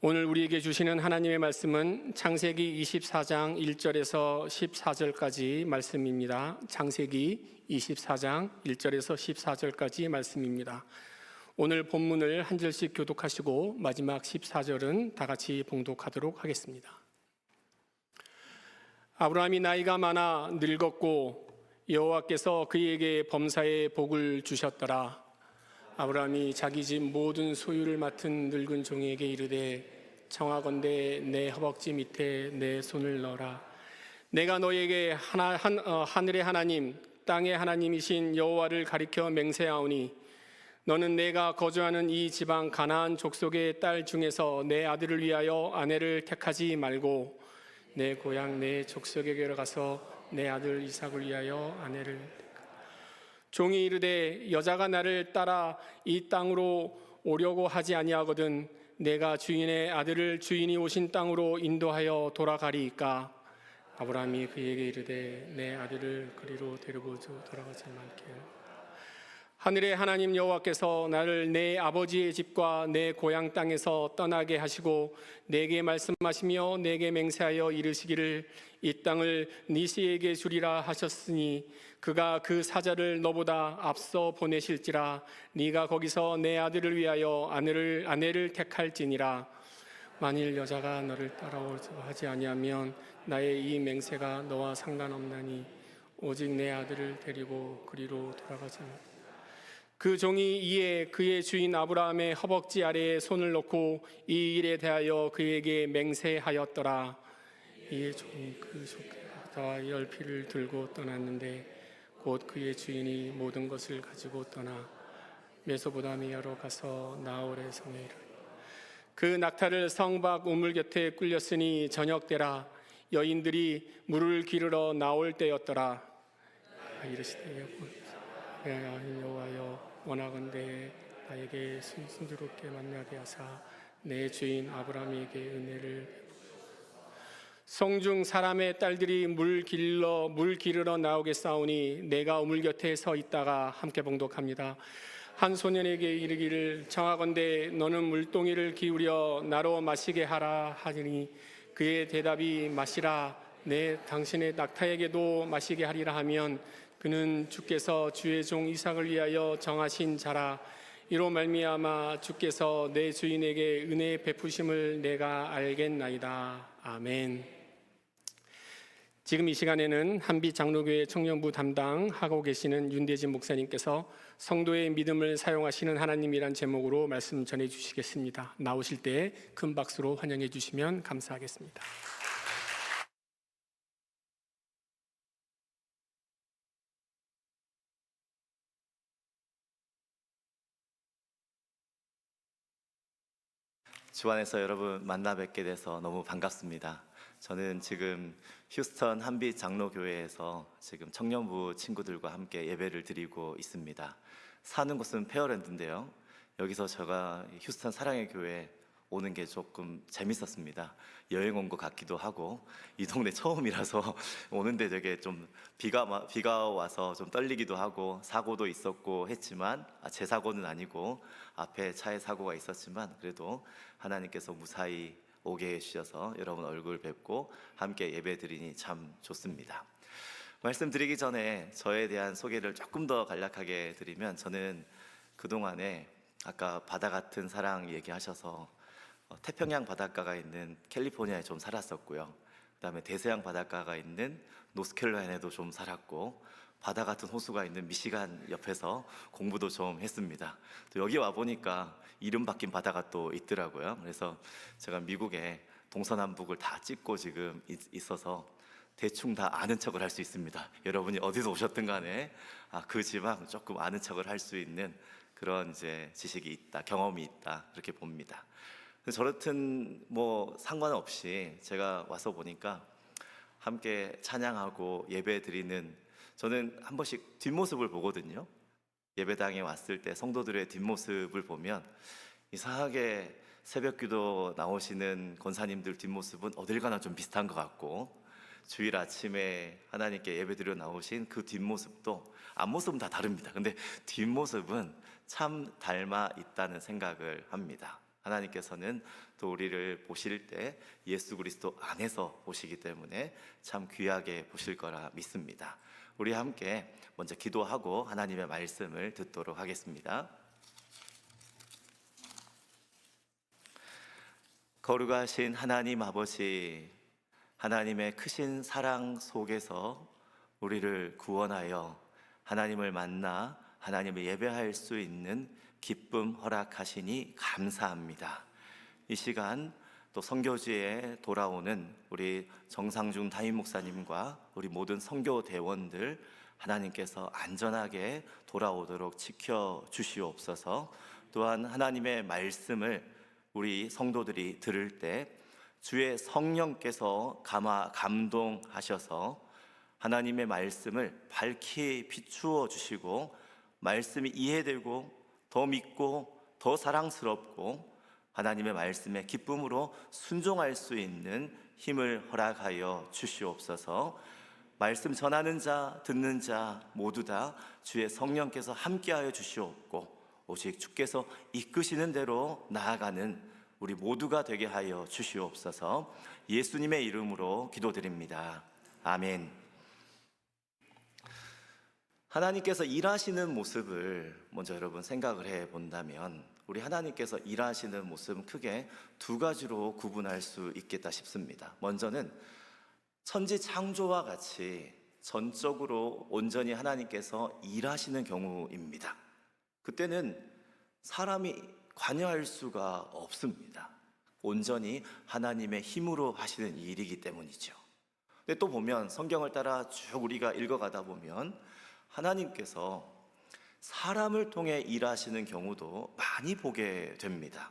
오늘 우리에게 주시는 하나님의 말씀은 창세기 24장 1절에서 14절까지 말씀입니다. 창세기 24장 1절에서 14절까지 말씀입니다. 오늘 본문을 한 절씩 교독하시고 마지막 14절은 다 같이 봉독하도록 하겠습니다. 아브라함이 나이가 많아 늙었고 여호와께서 그에게 범사의 복을 주셨더라. 아브라함이 자기 집 모든 소유를 맡은 늙은 종에게 이르되 청하건대 내 허벅지 밑에 내 손을 넣어라. 내가 너에게 하늘의 하나님 땅의 하나님이신 여호와를 가리켜 맹세하오니 너는 내가 거주하는 이 지방 가나안 족속의 딸 중에서 내 아들을 위하여 아내를 택하지 말고 내 고향 내 족속에게로 가서 내 아들 이삭을 위하여 아내를 택하라. 종이 이르되 여자가 나를 따라 이 땅으로 오려고 하지 아니하거든 내가 주인의 아들을 주인이 오신 땅으로 인도하여 돌아가리이까. 아브라함이 그에게 이르되 내 아들을 그리로 데리고 돌아가지 말게. 하늘의 하나님 여호와께서 나를 내 아버지의 집과 내 고향 땅에서 떠나게 하시고 내게 말씀하시며 내게 맹세하여 이르시기를 이 땅을 네 씨에게 주리라 하셨으니 그가 그 사자를 너보다 앞서 보내실지라. 네가 거기서 내 아들을 위하여 아내를 택할지니라. 만일 여자가 너를 따라오지 하지 아니하면 나의 이 맹세가 너와 상관없나니 오직 내 아들을 데리고 그리로 돌아가자. 그 종이 이에 그의 주인 아브라함의 허벅지 아래에 손을 놓고 이 일에 대하여 그에게 맹세하였더라. 이에 종이 그 족대와 열피를 들고 떠났는데 곧 그의 주인이 모든 것을 가지고 떠나 메소포타미아로 가서 나홀의 성에 이르니 그 낙타를 성 밖 우물 곁에 끌렸으니 저녁 때라. 여인들이 물을 기르러 나올 때였더라. 이르시되 여호와여 원하건대 나에게 순조롭게 만나게 하사 내 주인 아브라함에게 은혜를 성중 사람의 딸들이 물 기르러 나오겠사오니 내가 우물 곁에 서 있다가 함께 봉독합니다. 한 소년에게 이르기를 청하건대 너는 물동이를 기울여 나로 마시게 하라 하니 그의 대답이 마시라 당신의 낙타에게도 마시게 하리라 하면 그는 주께서 주의 종 이삭을 위하여 정하신 자라. 이로 말미암아 주께서 내 주인에게 은혜 베푸심을 내가 알겠나이다. 아멘. 지금 이 시간에는 한빛 장로교회 청년부 담당하고 계시는 윤대진 목사님께서 성도의 믿음을 사용하시는 하나님이란 제목으로 말씀 전해 주시겠습니다. 나오실 때 큰 박수로 환영해 주시면 감사하겠습니다. 주 안에서 여러분 만나 뵙게 돼서 너무 반갑습니다. 저는 지금 휴스턴 한빛 장로교회에서 지금 청년부 친구들과 함께 예배를 드리고 있습니다. 사는 곳은 페어랜드인데요. 여기서 제가 휴스턴 사랑의 교회 오는 게 조금 재밌었습니다. 여행 온 것 같기도 하고 이 동네 처음이라서 오는데 되게 좀 비가 와서 좀 떨리기도 하고 사고도 있었고 했지만 제 사고는 아니고 앞에 차에 사고가 있었지만 그래도 하나님께서 무사히 오게 해주셔서 여러분 얼굴 뵙고 함께 예배 드리니 참 좋습니다. 말씀드리기 전에 저에 대한 소개를 조금 더 간략하게 드리면 저는 그동안에 아까 바다 같은 사랑 얘기하셔서 태평양 바닷가가 있는 캘리포니아에 좀 살았었고요. 그다음에 대서양 바닷가가 있는 노스캐롤라이나에도 좀 살았고 바다 같은 호수가 있는 미시간 옆에서 공부도 좀 했습니다. 또 여기 와 보니까 이름 바뀐 바다가 또 있더라고요. 그래서 제가 미국에 동서남북을 다 찍고 지금 있어서 대충 다 아는 척을 할 수 있습니다. 여러분이 어디서 오셨든 간에 그 지방 조금 아는 척을 할 수 있는 그런 이제 지식이 있다, 경험이 있다 이렇게 봅니다. 저렇든 뭐 상관없이 제가 와서 보니까 함께 찬양하고 예배 드리는 저는 한 번씩 뒷모습을 보거든요. 예배당에 왔을 때 성도들의 뒷모습을 보면 이상하게 새벽기도 나오시는 권사님들 뒷모습은 어딜 가나 좀 비슷한 것 같고 주일 아침에 하나님께 예배드려 나오신 그 뒷모습도 앞모습은 다 다릅니다. 근데 뒷모습은 참 닮아 있다는 생각을 합니다. 하나님께서는 또 우리를 보실 때 예수 그리스도 안에서 보시기 때문에 참 귀하게 보실 거라 믿습니다. 우리 함께 먼저 기도하고 하나님의 말씀을 듣도록 하겠습니다. 거룩하신 하나님 아버지, 하나님의 크신 사랑 속에서 우리를 구원하여 하나님을 만나 하나님을 예배할 수 있는 기쁨 허락하시니 감사합니다. 이 시간 또 선교지에 돌아오는 우리 정상중 담임 목사님과 우리 모든 선교 대원들 하나님께서 안전하게 돌아오도록 지켜 주시옵소서. 또한 하나님의 말씀을 우리 성도들이 들을 때 주의 성령께서 감동하셔서 하나님의 말씀을 밝히 비추어 주시고 말씀이 이해되고 더 믿고 더 사랑스럽고 하나님의 말씀에 기쁨으로 순종할 수 있는 힘을 허락하여 주시옵소서. 말씀 전하는 자, 듣는 자 모두 다 주의 성령께서 함께하여 주시옵고 오직 주께서 이끄시는 대로 나아가는 우리 모두가 되게 하여 주시옵소서. 예수님의 이름으로 기도드립니다. 아멘. 하나님께서 일하시는 모습을 먼저 여러분 생각을 해 본다면 우리 하나님께서 일하시는 모습은 크게 두 가지로 구분할 수 있겠다 싶습니다. 먼저는 천지 창조와 같이 전적으로 온전히 하나님께서 일하시는 경우입니다. 그때는 사람이 관여할 수가 없습니다. 온전히 하나님의 힘으로 하시는 일이기 때문이죠. 근데 또 보면 성경을 따라 쭉 우리가 읽어가다 보면 하나님께서 사람을 통해 일하시는 경우도 많이 보게 됩니다.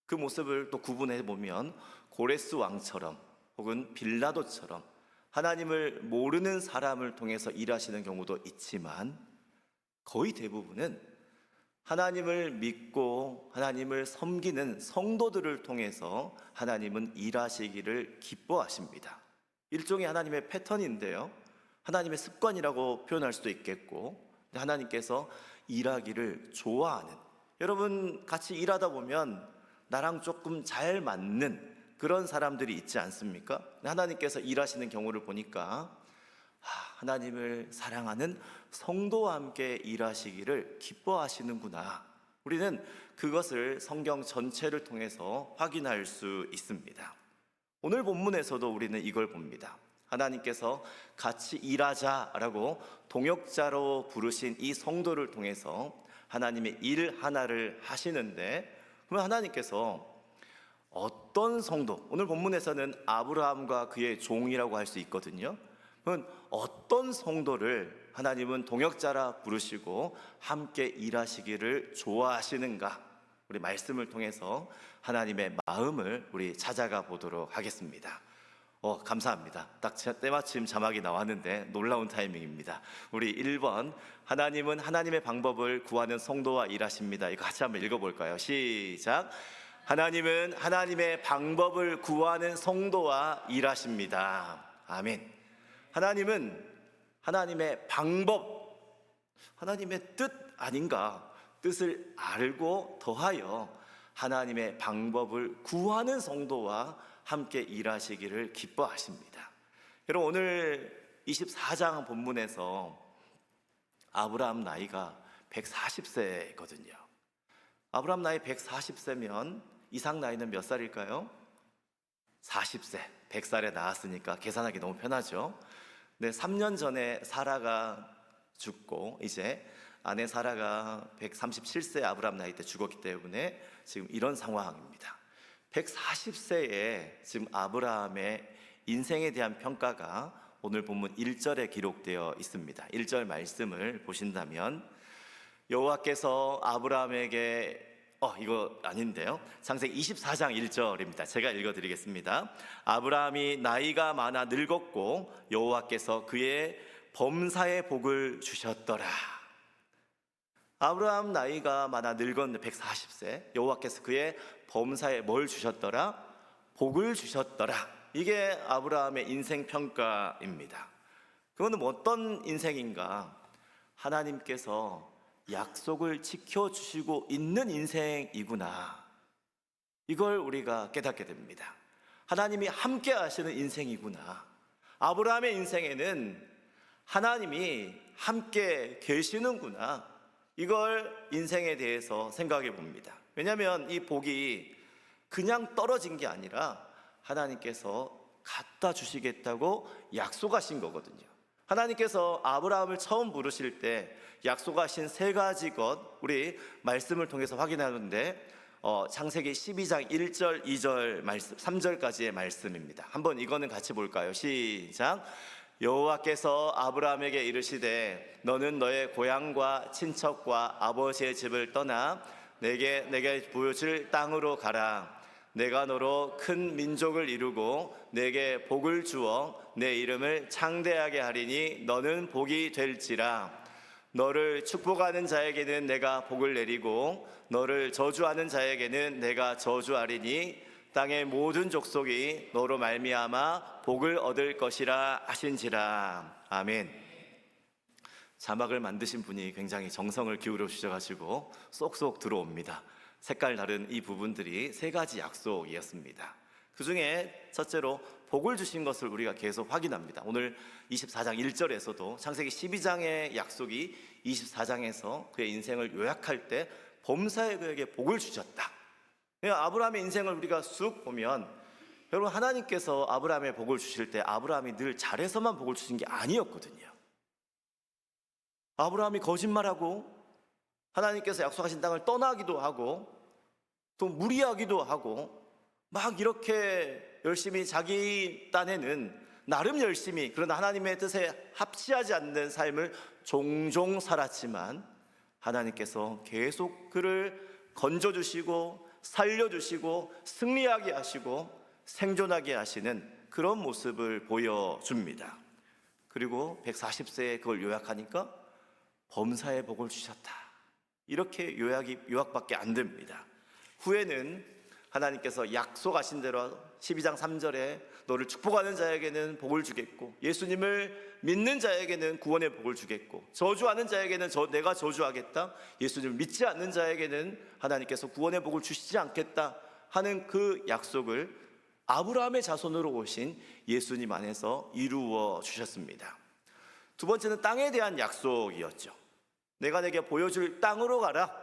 그 모습을 또 구분해 보면 고레스 왕처럼 혹은 빌라도처럼 하나님을 모르는 사람을 통해서 일하시는 경우도 있지만 거의 대부분은 하나님을 믿고 하나님을 섬기는 성도들을 통해서 하나님은 일하시기를 기뻐하십니다. 일종의 하나님의 패턴인데요, 하나님의 습관이라고 표현할 수도 있겠고, 하나님께서 일하기를 좋아하는, 여러분 같이 일하다 보면 나랑 조금 잘 맞는 그런 사람들이 있지 않습니까? 하나님께서 일하시는 경우를 보니까 하나님을 사랑하는 성도와 함께 일하시기를 기뻐하시는구나. 우리는 그것을 성경 전체를 통해서 확인할 수 있습니다. 오늘 본문에서도 우리는 이걸 봅니다. 하나님께서 같이 일하자라고 동역자로 부르신 이 성도를 통해서 하나님의 일 하나를 하시는데, 그러면 하나님께서 어떤 성도, 오늘 본문에서는 아브라함과 그의 종이라고 할 수 있거든요. 그러면 어떤 성도를 하나님은 동역자라 부르시고 함께 일하시기를 좋아하시는가? 우리 말씀을 통해서 하나님의 마음을 우리 찾아가 보도록 하겠습니다. 감사합니다. 딱 때마침 자막이 나왔는데 놀라운 타이밍입니다. 우리 1번, 하나님은 하나님의 방법을 구하는 성도와 일하십니다. 이거 같이 한번 읽어볼까요? 시작. 하나님은 하나님의 방법을 구하는 성도와 일하십니다. 아멘. 하나님은 하나님의 방법, 하나님의 뜻 아닌가? 뜻을 알고 더하여 하나님의 방법을 구하는 성도와 함께 일하시기를 기뻐하십니다. 여러분, 오늘 24장 본문에서 아브라함 나이가 140세거든요. 아브라함 나이 140세면 이삭 나이는 몇 살일까요? 40세. 100살에 낳았으니까 계산하기 너무 편하죠. 네, 3년 전에 사라가 죽고 이제 아내 사라가 137세 아브라함 나이 때 죽었기 때문에 지금 이런 상황입니다. 140세에 지금 아브라함의 인생에 대한 평가가 오늘 본문 1절에 기록되어 있습니다. 1절 말씀을 보신다면 여호와께서 아브라함에게 이거 아닌데요, 창세기 24장 1절입니다. 제가 읽어드리겠습니다. 아브라함이 나이가 많아 늙었고 여호와께서 그의 범사의 복을 주셨더라. 아브라함 나이가 많아 늙었는데 140세, 여호와께서 그의 범사에 뭘 주셨더라? 복을 주셨더라. 이게 아브라함의 인생 평가입니다. 그거는 어떤 인생인가? 하나님께서 약속을 지켜주시고 있는 인생이구나. 이걸 우리가 깨닫게 됩니다. 하나님이 함께 하시는 인생이구나. 아브라함의 인생에는 하나님이 함께 계시는구나. 이걸 인생에 대해서 생각해 봅니다. 왜냐하면 이 복이 그냥 떨어진 게 아니라 하나님께서 갖다 주시겠다고 약속하신 거거든요. 하나님께서 아브라함을 처음 부르실 때 약속하신 세 가지 것, 우리 말씀을 통해서 확인하는데 창세기 12장 1절, 2절 말씀, 3절까지의 말씀입니다. 한번 이거는 같이 볼까요? 시작. 여호와께서 아브라함에게 이르시되 너는 너의 고향과 친척과 아버지의 집을 떠나 내게 보여줄 땅으로 가라. 내가 너로 큰 민족을 이루고 내게 복을 주어 내 이름을 창대하게 하리니 너는 복이 될지라. 너를 축복하는 자에게는 내가 복을 내리고 너를 저주하는 자에게는 내가 저주하리니 땅의 모든 족속이 너로 말미암아 복을 얻을 것이라 하신지라. 아멘. 자막을 만드신 분이 굉장히 정성을 기울여 주셔가지고 쏙쏙 들어옵니다. 색깔 다른 이 부분들이 세 가지 약속이었습니다. 그 중에 첫째로 복을 주신 것을 우리가 계속 확인합니다. 오늘 24장 1절에서도 창세기 12장의 약속이 24장에서 그의 인생을 요약할 때 범사에 그에게 복을 주셨다. 아브라함의 인생을 우리가 쑥 보면 여러분, 하나님께서 아브라함의 복을 주실 때 아브라함이 늘 잘해서만 복을 주신 게 아니었거든요. 아브라함이 거짓말하고 하나님께서 약속하신 땅을 떠나기도 하고 또 무리하기도 하고 막 이렇게 열심히 자기 딴에는 나름 열심히, 그러나 하나님의 뜻에 합치하지 않는 삶을 종종 살았지만 하나님께서 계속 그를 건져주시고 살려주시고 승리하게 하시고 생존하게 하시는 그런 모습을 보여줍니다. 그리고 140세에 그걸 요약하니까 범사에 복을 주셨다. 이렇게 요약밖에 안 됩니다. 후에는 하나님께서 약속하신 대로 12장 3절에 너를 축복하는 자에게는 복을 주겠고 예수님을 믿는 자에게는 구원의 복을 주겠고 저주하는 자에게는 내가 저주하겠다. 예수님을 믿지 않는 자에게는 하나님께서 구원의 복을 주시지 않겠다 하는 그 약속을 아브라함의 자손으로 오신 예수님 안에서 이루어 주셨습니다. 두 번째는 땅에 대한 약속이었죠. 내가 내게 보여줄 땅으로 가라.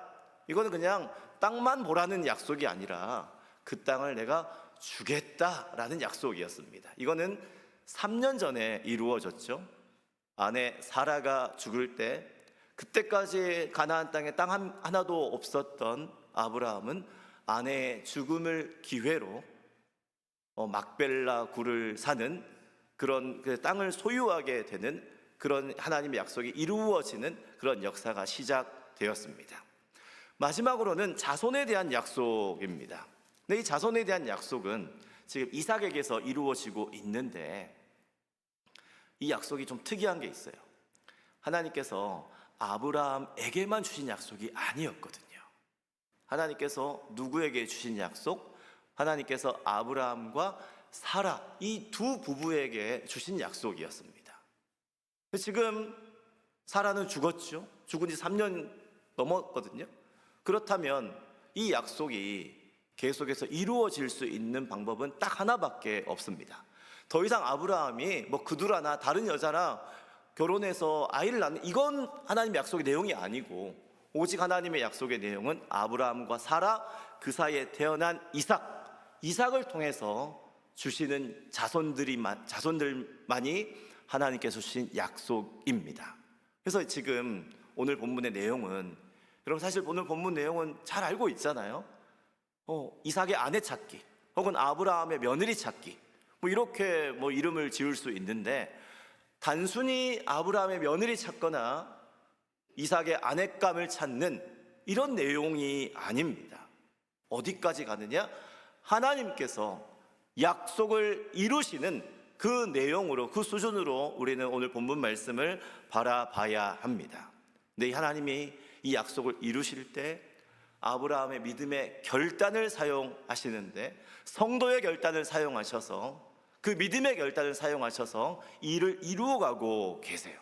이거는 그냥 땅만 보라는 약속이 아니라 그 땅을 내가 주겠다라는 약속이었습니다. 이거는 3년 전에 이루어졌죠. 아내 사라가 죽을 때 그때까지 가나안 땅에 땅 하나도 없었던 아브라함은 아내의 죽음을 기회로 막벨라 굴을 사는 그런 그 땅을 소유하게 되는 그런 하나님의 약속이 이루어지는 그런 역사가 시작되었습니다. 마지막으로는 자손에 대한 약속입니다. 근데 이 자손에 대한 약속은 지금 이삭에게서 이루어지고 있는데 이 약속이 좀 특이한 게 있어요. 하나님께서 아브라함에게만 주신 약속이 아니었거든요. 하나님께서 누구에게 주신 약속? 하나님께서 아브라함과 사라 이 두 부부에게 주신 약속이었습니다. 지금 사라는 죽었죠. 죽은 지 3년 넘었거든요. 그렇다면 이 약속이 계속해서 이루어질 수 있는 방법은 딱 하나밖에 없습니다. 더 이상 아브라함이 그두라나 다른 여자랑 결혼해서 아이를 낳는 이건 하나님의 약속의 내용이 아니고 오직 하나님의 약속의 내용은 아브라함과 사라 그 사이에 태어난 이삭을 통해서 주시는 자손들만이 하나님께서 주신 약속입니다. 그래서 지금 오늘 본문의 내용은 여러분 사실 오늘 본문 내용은 잘 알고 있잖아요. 이삭의 아내 찾기 혹은 아브라함의 며느리 찾기 이렇게 이름을 지을 수 있는데 단순히 아브라함의 며느리 찾거나 이삭의 아내감을 찾는 이런 내용이 아닙니다. 어디까지 가느냐? 하나님께서 약속을 이루시는 그 내용으로 그 수준으로 우리는 오늘 본문 말씀을 바라봐야 합니다. 근데 하나님이 이 약속을 이루실 때 아브라함의 믿음의 결단을 사용하시는데 성도의 결단을 사용하셔서 그 믿음의 결단을 사용하셔서 이 일을 이루어가고 계세요.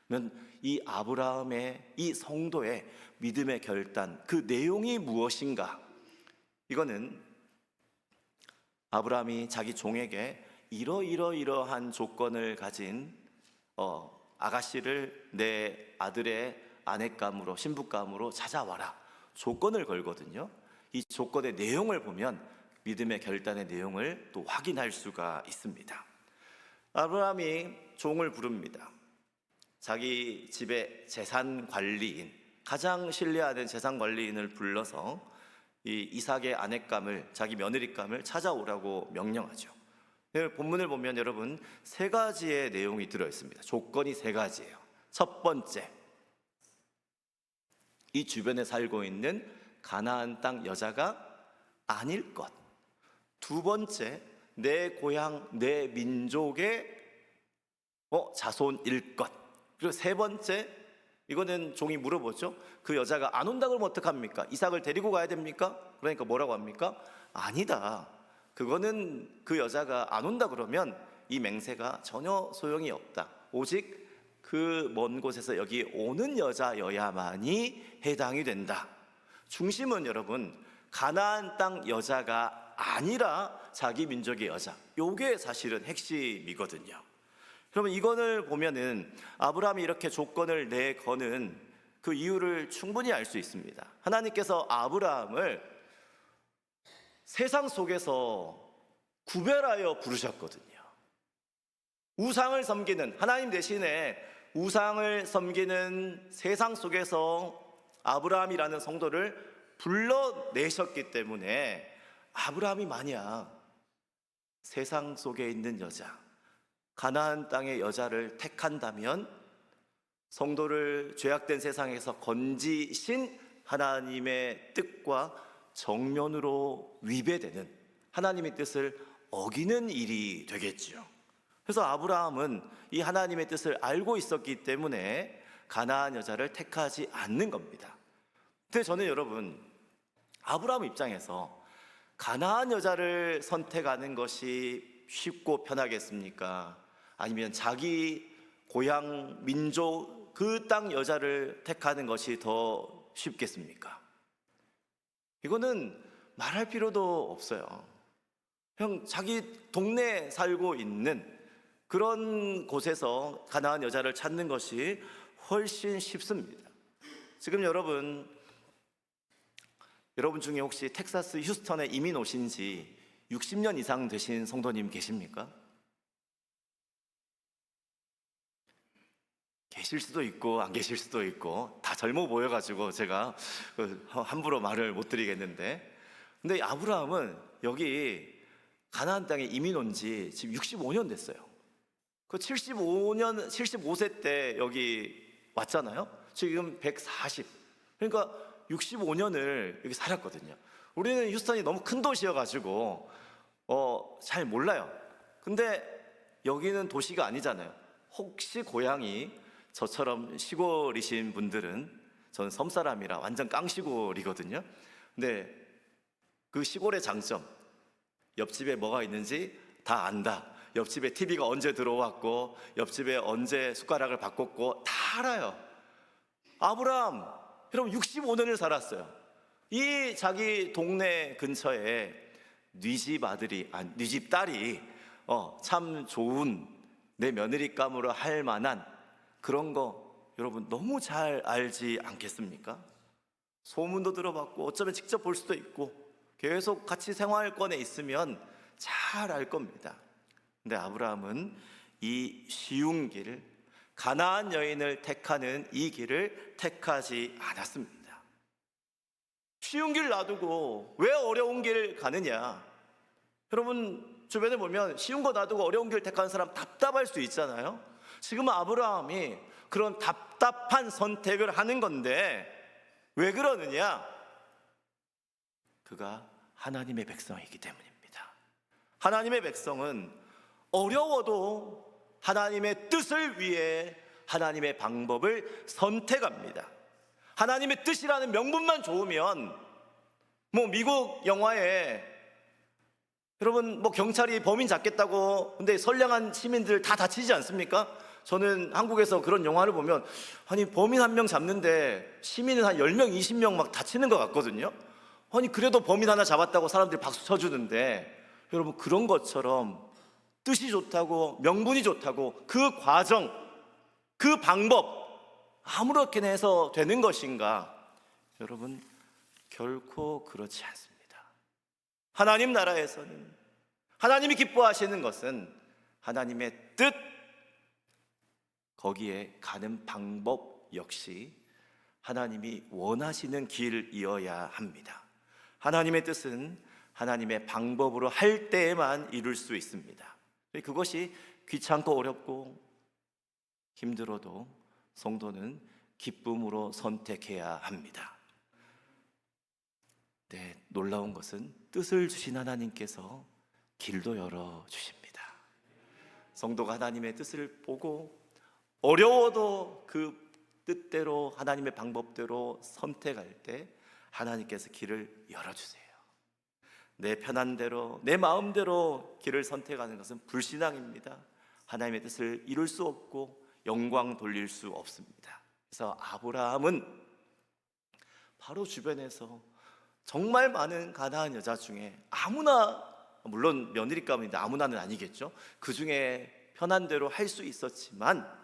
그러면 이 아브라함의 이 성도의 믿음의 결단 그 내용이 무엇인가? 이거는 아브라함이 자기 종에게 이러한 조건을 가진 아가씨를 내 아들의 아내감으로 신부감으로 찾아와라, 조건을 걸거든요. 이 조건의 내용을 보면 믿음의 결단의 내용을 또 확인할 수가 있습니다. 아브라함이 종을 부릅니다. 자기 집의 재산 관리인, 가장 신뢰하는 재산 관리인을 불러서 이 이삭의 아내감을, 자기 며느리감을 찾아오라고 명령하죠. 본문을 보면 여러분, 세 가지의 내용이 들어 있습니다. 조건이 세 가지예요. 첫 번째, 이 주변에 살고 있는 가나안 땅 여자가 아닐 것. 두 번째, 내 고향, 내 민족의 자손일 것. 그리고 세 번째, 이거는 종이 물어보죠. 그 여자가 안 온다 그러면 어떡합니까? 이삭을 데리고 가야 됩니까? 그러니까 뭐라고 합니까? 아니다. 그거는 그 여자가 안 온다 그러면 이 맹세가 전혀 소용이 없다. 오직 그 먼 곳에서 여기 오는 여자여야만이 해당이 된다. 중심은 여러분, 가나안 땅 여자가 아니라 자기 민족의 여자. 요게 사실은 핵심이거든요. 그러면 이거를 보면은 아브라함이 이렇게 조건을 내거는 그 이유를 충분히 알 수 있습니다. 하나님께서 아브라함을 세상 속에서 구별하여 부르셨거든요. 우상을 섬기는, 하나님 대신에 우상을 섬기는 세상 속에서 아브라함이라는 성도를 불러내셨기 때문에, 아브라함이 만약 세상 속에 있는 여자, 가나안 땅의 여자를 택한다면 성도를 죄악된 세상에서 건지신 하나님의 뜻과 정면으로 위배되는, 하나님의 뜻을 어기는 일이 되겠죠. 그래서 아브라함은 이 하나님의 뜻을 알고 있었기 때문에 가나안 여자를 택하지 않는 겁니다. 근데 저는 여러분, 아브라함 입장에서 가나안 여자를 선택하는 것이 쉽고 편하겠습니까? 아니면 자기 고향 민족 그 땅 여자를 택하는 것이 더 쉽겠습니까? 이거는 말할 필요도 없어요. 그냥 자기 동네에 살고 있는 그런 곳에서 가나안 여자를 찾는 것이 훨씬 쉽습니다. 지금 여러분 중에 혹시 텍사스 휴스턴에 이민 오신 지 60년 이상 되신 성도님 계십니까? 계실 수도 있고 안 계실 수도 있고, 다 젊어 보여가지고 제가 함부로 말을 못 드리겠는데, 근데 아브라함은 여기 가나안 땅에 이민 온 지 지금 65년 됐어요. 그 75세 때 여기 왔잖아요. 지금 140. 그러니까 65년을 여기 살았거든요. 우리는 휴스턴이 너무 큰 도시여가지고 잘 몰라요. 근데 여기는 도시가 아니잖아요. 혹시 고향이 저처럼 시골이신 분들은, 저는 섬사람이라 완전 깡시골이거든요. 근데 그 시골의 장점, 옆집에 뭐가 있는지 다 안다. 옆집에 TV가 언제 들어왔고, 옆집에 언제 숟가락을 바꿨고 다 알아요. 아브라함, 여러분 65년을 살았어요. 이 자기 동네 근처에 네 집 딸이 참 좋은 내 며느리감으로 할 만한 그런 거 여러분 너무 잘 알지 않겠습니까? 소문도 들어봤고 어쩌면 직접 볼 수도 있고 계속 같이 생활권에 있으면 잘 알 겁니다. 근데 아브라함은 이 쉬운 길, 가나안 여인을 택하는 이 길을 택하지 않았습니다. 쉬운 길 놔두고 왜 어려운 길 가느냐? 여러분 주변에 보면 쉬운 거 놔두고 어려운 길 택하는 사람 답답할 수 있잖아요. 지금 아브라함이 그런 답답한 선택을 하는 건데 왜 그러느냐? 그가 하나님의 백성이기 때문입니다. 하나님의 백성은 어려워도 하나님의 뜻을 위해 하나님의 방법을 선택합니다. 하나님의 뜻이라는 명분만 좋으면, 미국 영화에 여러분 경찰이 범인 잡겠다고 근데 선량한 시민들 다 다치지 않습니까? 저는 한국에서 그런 영화를 보면 아니 범인 한 명 잡는데 시민은 한 10명, 20명 막 다치는 것 같거든요. 아니 그래도 범인 하나 잡았다고 사람들이 박수 쳐주는데 여러분, 그런 것처럼 뜻이 좋다고, 명분이 좋다고 그 과정, 그 방법 아무렇게나 해서 되는 것인가? 여러분, 결코 그렇지 않습니다. 하나님 나라에서는 하나님이 기뻐하시는 것은 하나님의 뜻, 거기에 가는 방법 역시 하나님이 원하시는 길이어야 합니다. 하나님의 뜻은 하나님의 방법으로 할 때에만 이룰 수 있습니다. 그것이 귀찮고 어렵고 힘들어도 성도는 기쁨으로 선택해야 합니다. 네, 놀라운 것은 뜻을 주신 하나님께서 길도 열어주십니다. 성도가 하나님의 뜻을 보고 어려워도 그 뜻대로, 하나님의 방법대로 선택할 때 하나님께서 길을 열어주세요. 내 편한 대로, 내 마음대로 길을 선택하는 것은 불신앙입니다. 하나님의 뜻을 이룰 수 없고 영광 돌릴 수 없습니다. 그래서 아브라함은 바로 주변에서 정말 많은 가나안 여자 중에 아무나, 물론 며느리 가문인데 아무나는 아니겠죠. 그 중에 편한 대로 할 수 있었지만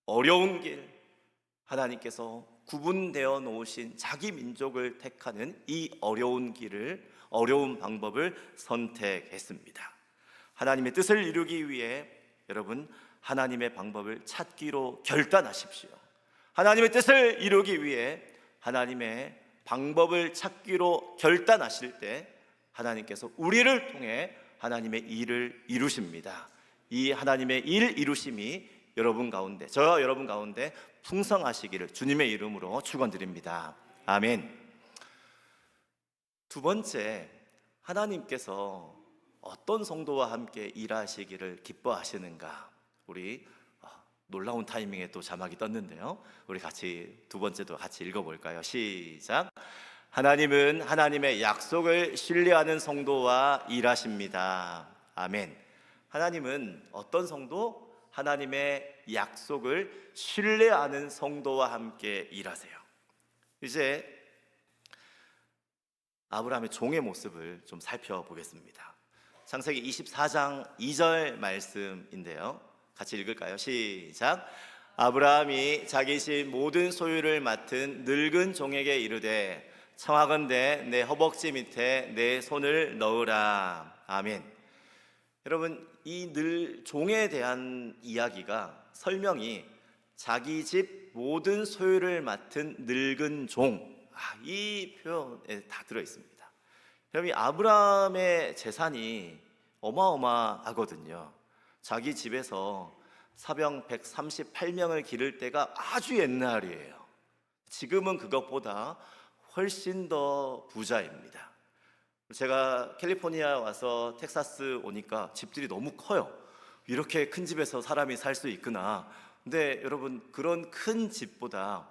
어려운 길, 하나님께서 구분되어 놓으신 자기 민족을 택하는 이 어려운 길을, 어려운 방법을 선택했습니다. 하나님의 뜻을 이루기 위해 여러분, 하나님의 방법을 찾기로 결단하십시오. 하나님의 뜻을 이루기 위해 하나님의 방법을 찾기로 결단하실 때 하나님께서 우리를 통해 하나님의 일을 이루십니다. 이 하나님의 일 이루심이 여러분 가운데, 저와 여러분 가운데 풍성하시기를 주님의 이름으로 축원드립니다. 아멘. 두 번째, 하나님께서 어떤 성도와 함께 일하시기를 기뻐하시는가? 우리 놀라운 타이밍에 또 자막이 떴는데요. 우리 같이 두 번째도 같이 읽어볼까요? 시작. 하나님은 하나님의 약속을 신뢰하는 성도와 일하십니다. 아멘. 하나님은 어떤 성도? 하나님의 약속을 신뢰하는 성도와 함께 일하세요. 이제 아브라함의 종의 모습을 좀 살펴보겠습니다. 창세기 24장 2절 말씀인데요. 같이 읽을까요? 시작. 아브라함이 자기 집 모든 소유를 맡은 늙은 종에게 이르되 청하건대 내 허벅지 밑에 내 손을 넣으라. 아멘. 여러분, 이 종에 대한 이야기가, 설명이 자기 집 모든 소유를 맡은 늙은 종, 이 표현에 다 들어있습니다. 여러분, 이 아브라함의 재산이 어마어마하거든요. 자기 집에서 사병 138명을 기를 때가 아주 옛날이에요. 지금은 그것보다 훨씬 더 부자입니다. 제가 캘리포니아 와서 텍사스 오니까 집들이 너무 커요. 이렇게 큰 집에서 사람이 살 수 있구나. 근데 여러분, 그런 큰 집보다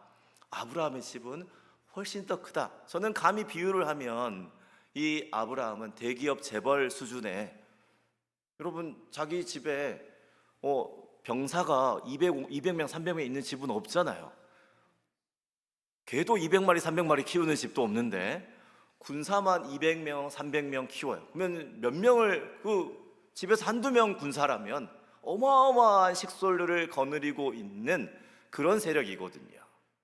아브라함의 집은 훨씬 더 크다. 저는 감히 비유를 하면 이 아브라함은 대기업 재벌 수준의, 여러분, 자기 집에 병사가 200명, 300명 있는 집은 없잖아요. 개도 200마리, 300마리 키우는 집도 없는데 군사만 200명, 300명 키워요. 그러면 몇 명을, 그 집에서 한두 명 군사라면 어마어마한 식솔들을 거느리고 있는 그런 세력이거든요.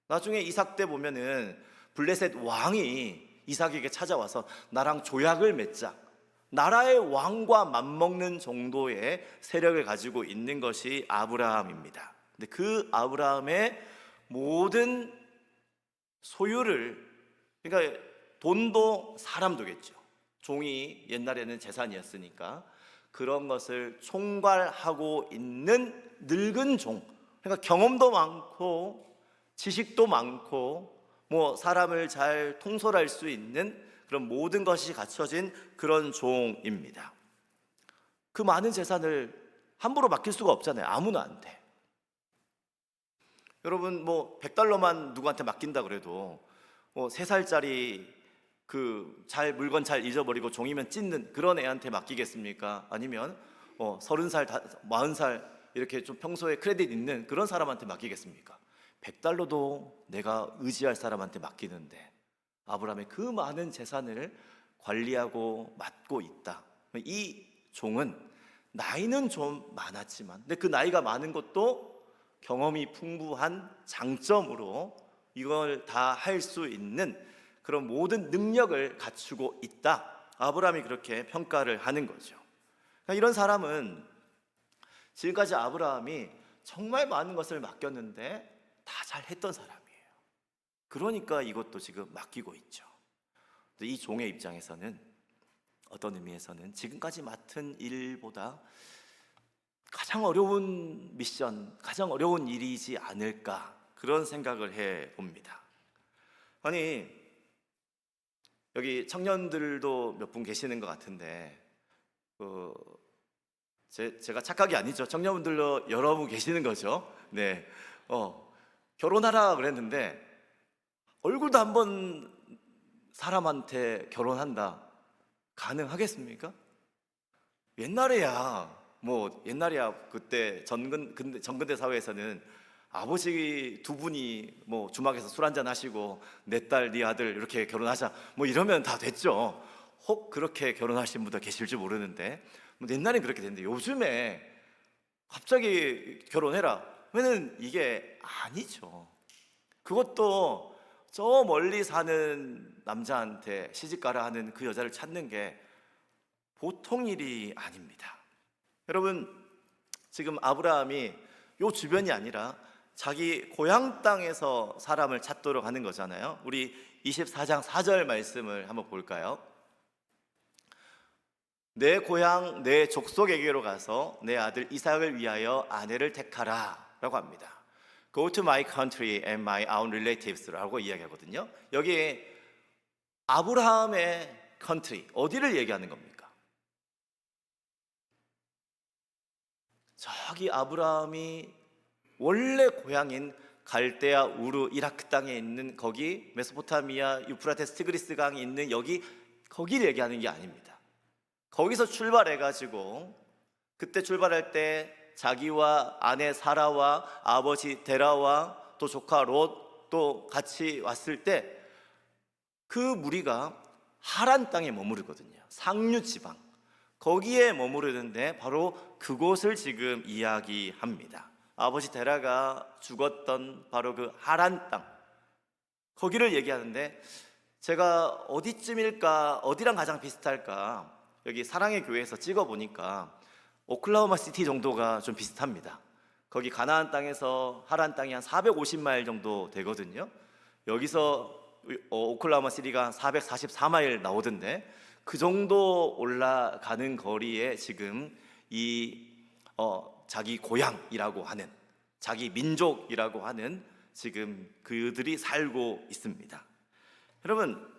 나중에 이삭 때 보면은 블레셋 왕이 이삭에게 찾아와서 나랑 조약을 맺자, 나라의 왕과 맞먹는 정도의 세력을 가지고 있는 것이 아브라함입니다. 근데 그 아브라함의 모든 소유를, 그러니까 돈도 사람도겠죠. 종이 옛날에는 재산이었으니까 그런 것을 총괄하고 있는 늙은 종, 그러니까 경험도 많고 지식도 많고 사람을 잘 통솔할 수 있는 그런 모든 것이 갖춰진 그런 종입니다. 그 많은 재산을 함부로 맡길 수가 없잖아요. 아무나한테. 여러분, 100달러만 누구한테 맡긴다 그래도 3살짜리 잘 물건 잘 잊어버리고 종이면 찢는 그런 애한테 맡기겠습니까? 아니면 30살, 40살 이렇게 좀 평소에 크레딧 있는 그런 사람한테 맡기겠습니까? 100달러도 내가 의지할 사람한테 맡기는데 아브라함의 그 많은 재산을 관리하고 맡고 있다. 이 종은 나이는 좀 많았지만, 근데 그 나이가 많은 것도 경험이 풍부한 장점으로 이걸 다 할 수 있는 그런 모든 능력을 갖추고 있다. 아브라함이 그렇게 평가를 하는 거죠. 그러니까 이런 사람은 지금까지 아브라함이 정말 많은 것을 맡겼는데 다 잘했던 사람이에요. 그러니까 이것도 지금 맡기고 있죠. 이 종의 입장에서는 어떤 의미에서는 지금까지 맡은 일보다 가장 어려운 미션, 가장 어려운 일이지 않을까, 그런 생각을 해 봅니다. 아니, 여기 청년들도 몇 분 계시는 것 같은데, 제가 착각이 아니죠. 청년분들도 여러분 계시는 거죠. 네, 결혼하라 그랬는데 얼굴도 한번 사람한테 결혼한다, 가능하겠습니까? 옛날에야 그때 전근대 사회에서는 아버지 두 분이 뭐 주막에서 술 한잔 하시고 내 딸, 네 아들 이렇게 결혼하자 뭐 이러면 다 됐죠. 혹 그렇게 결혼하신 분도 계실지 모르는데, 뭐 옛날엔 그렇게 됐는데 요즘에 갑자기 결혼해라 왜냐면 이게 아니죠. 그것도 저 멀리 사는 남자한테 시집가라 하는 그 여자를 찾는 게 보통 일이 아닙니다. 여러분, 지금 아브라함이 요 주변이 아니라 자기 고향 땅에서 사람을 찾도록 하는 거잖아요. 우리 24장 4절 말씀을 한번 볼까요? 내 고향 내 족속에게로 가서 내 아들 이삭을 위하여 아내를 택하라 라고 합니다. Go to my country and my own relatives라고 이야기하거든요. 여기에 아브라함의 country, 어디를 얘기하는 겁니까? 저기 아브라함이 원래 고향인 갈대아 우르 이라크 땅에 있는 거기 메소포타미아 유프라테스 티그리스 강이 있는 거기를 얘기하는 게 아닙니다. 거기서 출발해가지고 그때 출발할 때 자기와 아내 사라와 아버지 데라와 또 조카 롯도 같이 왔을 때 그 무리가 하란 땅에 머무르거든요. 상류 지방, 거기에 머무르는데 바로 그곳을 지금 이야기합니다. 아버지 데라가 죽었던 바로 그 하란 땅, 거기를 얘기하는데 제가 어디쯤일까, 어디랑 가장 비슷할까, 여기 사랑의 교회에서 찍어보니까 오클라호마 시티 정도가 좀 비슷합니다. 거기 가나안 땅에서 하란 땅이 한 450마일 정도 되거든요. 여기서 오클라호마 시티가 444마일 나오던데 그 정도 올라가는 거리에 지금 자기 고향이라고 하는, 자기 민족이라고 하는 지금 그들이 살고 있습니다. 여러분,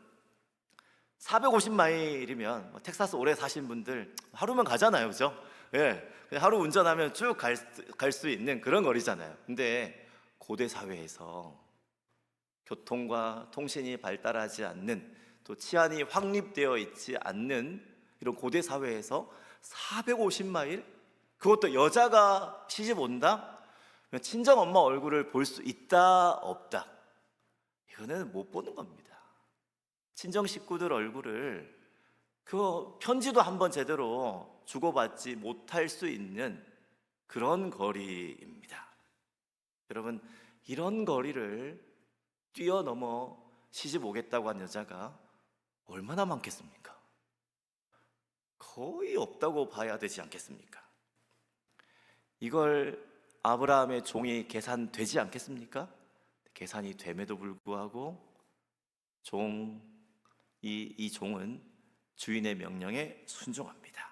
450마일이면 텍사스 오래 사신 분들 하루면 가잖아요, 그죠? 예, 그냥 하루 운전하면 쭉 갈 수 있는 그런 거리잖아요. 근데 고대 사회에서 교통과 통신이 발달하지 않는, 또 치안이 확립되어 있지 않는 이런 고대 사회에서 450마일? 그것도 여자가 시집 온다? 친정 엄마 얼굴을 볼 수 있다 없다? 이거는 못 보는 겁니다. 친정 식구들 얼굴을 그 편지도 한번 제대로 주고받지 못할 수 있는 그런 거리입니다. 여러분, 이런 거리를 뛰어넘어 시집 오겠다고 한 여자가 얼마나 많겠습니까? 거의 없다고 봐야 되지 않겠습니까? 이걸 아브라함의 종이 계산되지 않겠습니까? 계산이 됨에도 불구하고 이 종은 주인의 명령에 순종합니다.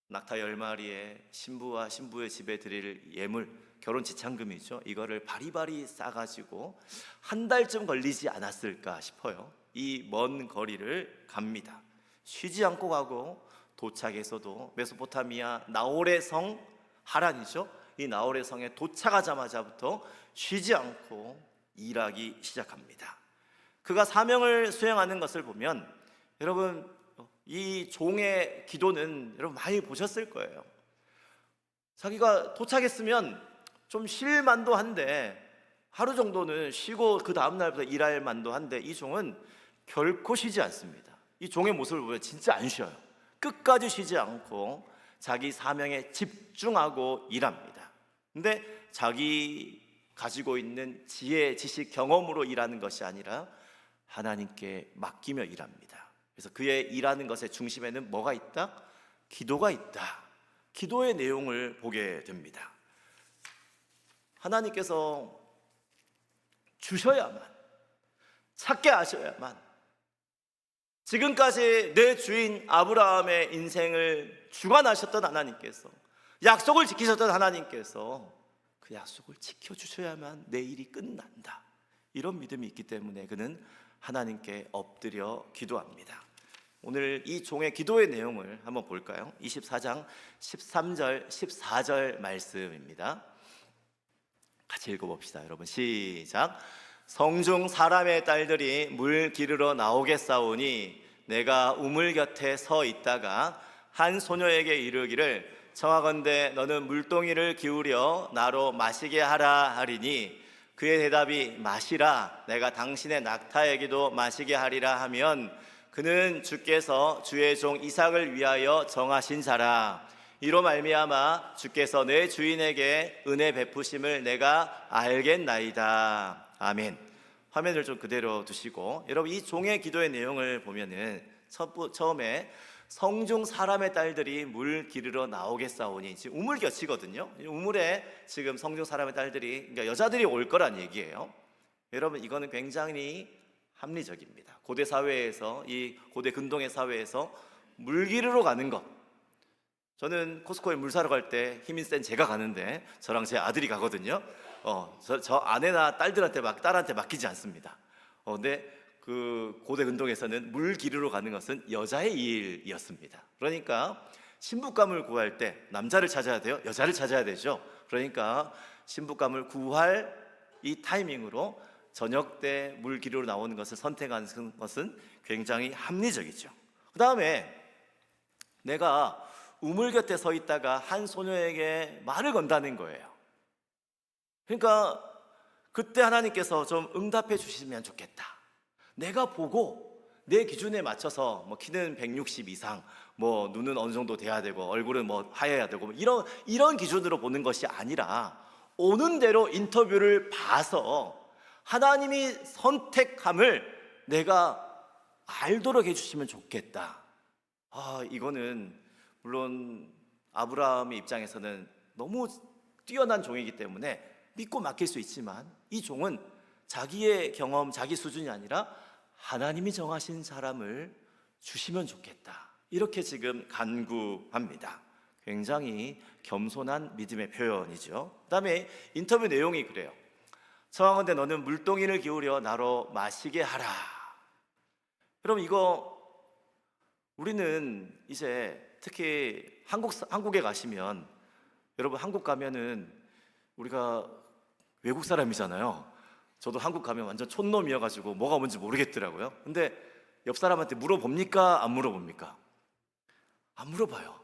낙타 10마리에 신부와 신부의 집에 드릴 예물, 결혼 지참금이죠. 이거를 바리바리 싸가지고 한 달쯤 걸리지 않았을까 싶어요. 이 먼 거리를 갑니다. 쉬지 않고 가고 도착해서도 메소포타미아 나홀의 성 하란이죠. 이 나홀의 성에 도착하자마자부터 쉬지 않고 일하기 시작합니다. 그가 사명을 수행하는 것을 보면 여러분, 이 종의 기도는 여러분 많이 보셨을 거예요. 자기가 도착했으면 좀 쉴 만도 한데, 하루 정도는 쉬고 그 다음 날부터 일할 만도 한데, 이 종은 결코 쉬지 않습니다. 이 종의 모습을 보면 진짜 안 쉬어요. 끝까지 쉬지 않고 자기 사명에 집중하고 일합니다. 근데 자기 가지고 있는 지혜, 지식, 경험으로 일하는 것이 아니라 하나님께 맡기며 일합니다. 그래서 그의 일하는 것의 중심에는 뭐가 있다? 기도가 있다. 기도의 내용을 보게 됩니다. 하나님께서 주셔야만, 찾게 하셔야만, 지금까지 내 주인 아브라함의 인생을 주관하셨던 하나님께서, 약속을 지키셨던 하나님께서 그 약속을 지켜주셔야만 내 일이 끝난다. 이런 믿음이 있기 때문에 그는 하나님께 엎드려 기도합니다. 오늘 이 종의 기도의 내용을 한번 볼까요? 24장 13절 14절 말씀입니다. 같이 읽어봅시다. 여러분 시작. 성중 사람의 딸들이 물 기르러 나오겠사오니 내가 우물 곁에 서 있다가 한 소녀에게 이르기를 청하건대 너는 물동이를 기울여 나로 마시게 하라 하리니 그의 대답이 마시라 내가 당신의 낙타에게도 마시게 하리라 하면 그는 주께서 주의 종 이삭을 위하여 정하신 자라. 이로 말미암아 주께서 내 주인에게 은혜 베푸심을 내가 알겠나이다. 아멘. 화면을 좀 그대로 두시고 여러분 이 종의 기도의 내용을 보면은 처음에 성중 사람의 딸들이 물 기르러 나오겠사오니 지금 우물곁이거든요. 우물에 지금 성중 사람의 딸들이 그러니까 여자들이 올 거란 얘기예요. 여러분 이거는 굉장히 합리적입니다. 고대 사회에서 이 고대 근동의 사회에서 물 기르러 가는 것. 저는 코스코에 물 사러 갈 때 힘이 센 제가 가는데 저랑 제 아들이 가거든요. 저 아내나 딸한테 맡기지 않습니다. 근데 그 고대 근동에서는 물 기르러 가는 것은 여자의 일이었습니다. 그러니까 신부감을 구할 때 남자를 찾아야 돼요? 여자를 찾아야 되죠. 그러니까 신부감을 구할 이 타이밍으로 저녁 때 물 기르러 나오는 것을 선택하는 것은 굉장히 합리적이죠. 그 다음에 내가 우물 곁에 서 있다가 한 소녀에게 말을 건다는 거예요. 그러니까 그때 하나님께서 좀 응답해 주시면 좋겠다. 내가 보고 내 기준에 맞춰서 뭐 키는 160 이상, 뭐 눈은 어느 정도 돼야 되고 얼굴은 뭐 하얘야 되고 뭐 이런 기준으로 보는 것이 아니라 오는 대로 인터뷰를 봐서 하나님이 선택함을 내가 알도록 해주시면 좋겠다. 이거는 물론 아브라함의 입장에서는 너무 뛰어난 종이기 때문에 믿고 맡길 수 있지만 이 종은 자기의 경험, 자기 수준이 아니라 하나님이 정하신 사람을 주시면 좋겠다. 이렇게 지금 간구합니다. 굉장히 겸손한 믿음의 표현이죠. 그 다음에 인터뷰 내용이 그래요. 청하건대 너는 물동이를 기울여 나로 마시게 하라. 여러분 이거 우리는 이제 특히 한국에 가시면 여러분 한국 가면은 우리가 외국 사람이잖아요. 저도 한국 가면 완전 촌놈이어가지고 뭐가 뭔지 모르겠더라고요. 근데 옆 사람한테 물어봅니까? 안 물어봅니까? 안 물어봐요.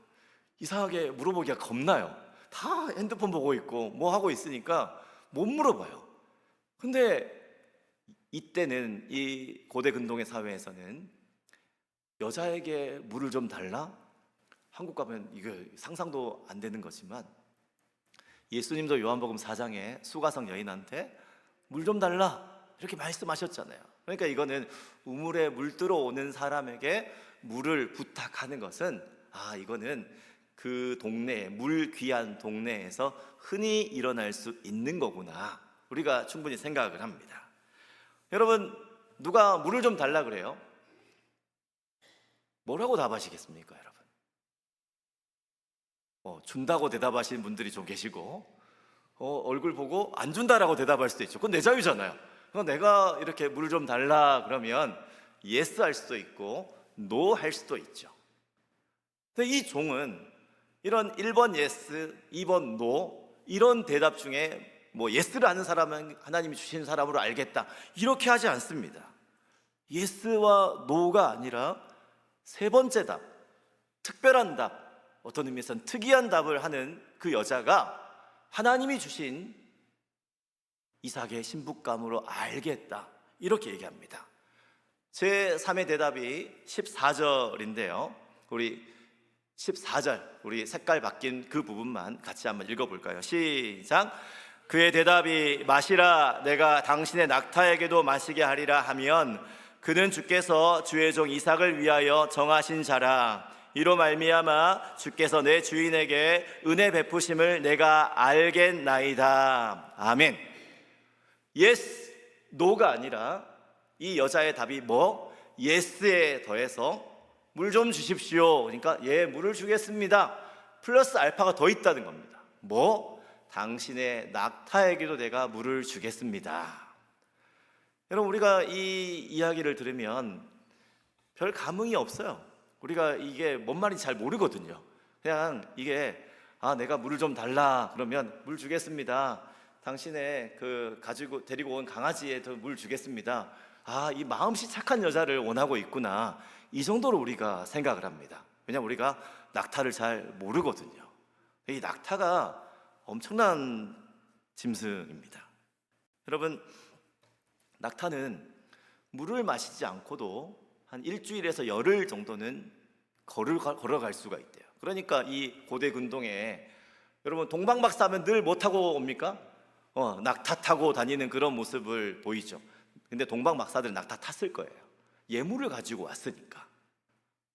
이상하게 물어보기가 겁나요. 다 핸드폰 보고 있고 뭐 하고 있으니까 못 물어봐요. 근데 이때는 이 고대 근동의 사회에서는 여자에게 물을 좀 달라? 한국 가면 이게 상상도 안 되는 거지만 예수님도 요한복음 4장에 수가성 여인한테 물 좀 달라 이렇게 말씀하셨잖아요. 그러니까 이거는 우물에 물 들어오는 사람에게 물을 부탁하는 것은 이거는 그 동네에 물 귀한 동네에서 흔히 일어날 수 있는 거구나 우리가 충분히 생각을 합니다. 여러분 누가 물을 좀 달라 그래요? 뭐라고 답하시겠습니까 여러분? 준다고 대답하시는 분들이 좀 계시고 얼굴 보고 안 준다라고 대답할 수도 있죠. 그건 내 자유잖아요. 내가 이렇게 물 좀 달라 그러면 예스 할 수도 있고 노 할 수도 있죠. 근데 이 종은 이런 1번 예스, 2번 노 이런 대답 중에 뭐 예스를 하는 사람은 하나님이 주신 사람으로 알겠다 이렇게 하지 않습니다. 예스와 노가 아니라 세 번째 답, 특별한 답, 어떤 의미에서는 특이한 답을 하는 그 여자가 하나님이 주신 이삭의 신부감으로 알겠다 이렇게 얘기합니다. 제 3의 대답이 14절인데요 우리 14절 우리 색깔 바뀐 그 부분만 같이 한번 읽어볼까요? 시작. 그의 대답이 마시라 내가 당신의 낙타에게도 마시게 하리라 하면 그는 주께서 주의 종 이삭을 위하여 정하신 자라. 이로 말미암아 주께서 내 주인에게 은혜 베푸심을 내가 알겠나이다. 아멘. yes, no가 아니라 이 여자의 답이 뭐? yes에 더해서 물 좀 주십시오. 그러니까 예, 물을 주겠습니다. 플러스 알파가 더 있다는 겁니다. 뭐? 당신의 낙타에게도 내가 물을 주겠습니다. 여러분, 우리가 이 이야기를 들으면 별 감흥이 없어요. 우리가 이게 뭔 말인지 잘 모르거든요. 그냥 이게 내가 물을 좀 달라 그러면 물 주겠습니다. 당신의 그 가지고 데리고 온 강아지에 더 물 주겠습니다. 이 마음씨 착한 여자를 원하고 있구나. 이 정도로 우리가 생각을 합니다. 왜냐하면 우리가 낙타를 잘 모르거든요. 이 낙타가 엄청난 짐승입니다. 여러분, 낙타는 물을 마시지 않고도 한 일주일에서 열흘 정도는 걸어갈 수가 있대요. 그러니까 이 고대 근동에 여러분 동방박사 하면 늘 뭐 타고 옵니까? 낙타 타고 다니는 그런 모습을 보이죠. 근데 동방박사들은 낙타 탔을 거예요. 예물을 가지고 왔으니까.